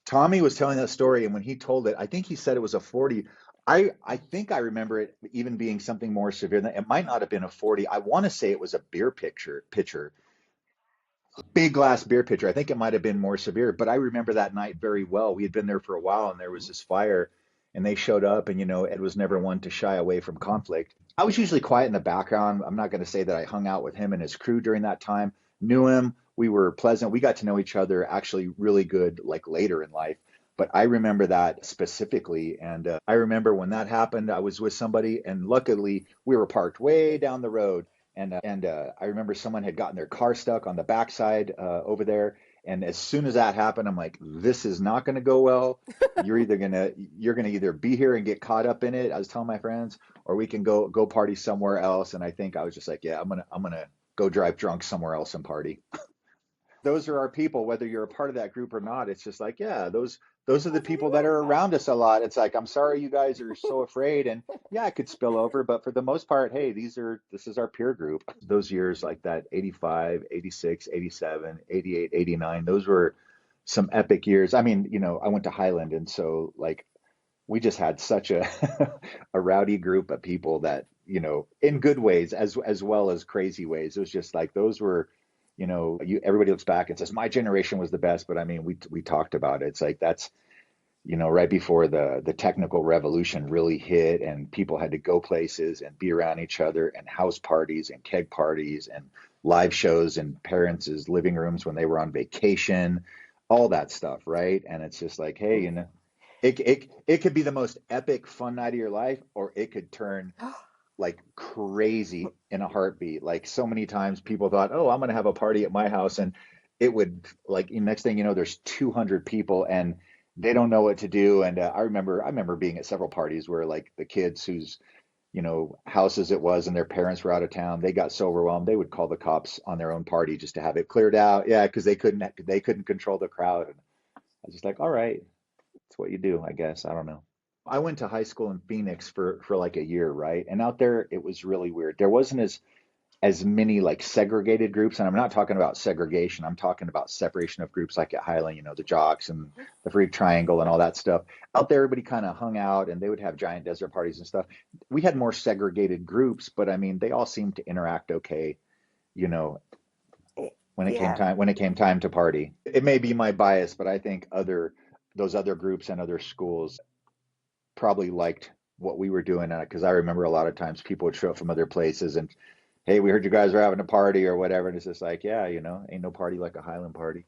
Tommy was telling that story, and when he told it, I think he said it was a 40. I think I remember it even being something more severe than it might not have been a 40. I want to say it was a beer pitcher, big glass beer pitcher. I think it might have been more severe, but I remember that night very well. We had been there for a while, and there was this fire, and they showed up, and Ed was never one to shy away from conflict. I was usually quiet in the background. I'm not going to say that I hung out with him and his crew during that time. Knew him. We were pleasant. We got to know each other actually really good, like later in life. But I remember that specifically. And I remember when that happened, I was with somebody, and luckily we were parked way down the road. And I remember someone had gotten their car stuck on the backside over there. And as soon as that happened, I'm like, this is not going to go well. You're gonna either be here and get caught up in it. I was telling my friends, or we can go party somewhere else. And I think I was just like, yeah, I'm gonna go drive drunk somewhere else and party. Those are our people, whether you're a part of that group or not. It's just like, yeah, those are the Those are the people that are ones. around us a lot. It's like, I'm sorry you guys are so afraid, and yeah, it could spill over, but for the most part, hey, this is our peer group. Those years like that, 85, 86, 87, 88, 89, those were some epic years. I mean, I went to Highland, and so like we just had such a a rowdy group of people that, in good ways as well as crazy ways. It was just like those were, everybody looks back and says my generation was the best, but I mean, we talked about it. It's like that's, right before the technical revolution really hit, and people had to go places and be around each other, and house parties and keg parties and live shows in parents' living rooms when they were on vacation, all that stuff, right? And it's just like, hey, it could be the most epic fun night of your life, or it could turn like crazy in a heartbeat. Like so many times people thought, oh, I'm going to have a party at my house. And it would like next thing you know, there's 200 people and they don't know what to do. And I remember being at several parties where like the kids whose, houses it was and their parents were out of town, they got so overwhelmed, they would call the cops on their own party just to have it cleared out. Yeah. Cause they couldn't control the crowd. And I was just like, all right, it's what you do, I guess. I don't know. I went to high school in Phoenix for like a year, right? And out there it was really weird. There wasn't as many like segregated groups, and I'm not talking about segregation. I'm talking about separation of groups like at Highland, the jocks and the freak triangle and all that stuff. Out there everybody kind of hung out and they would have giant desert parties and stuff. We had more segregated groups, but I mean they all seemed to interact okay, you know, Yeah. when it came time to party. It may be my bias, but I think other those other groups and other schools probably liked what we were doing because I remember a lot of times people would show up from other places and hey, we heard you guys are having a party or whatever, and it's just like, yeah, ain't no party like a Highland party.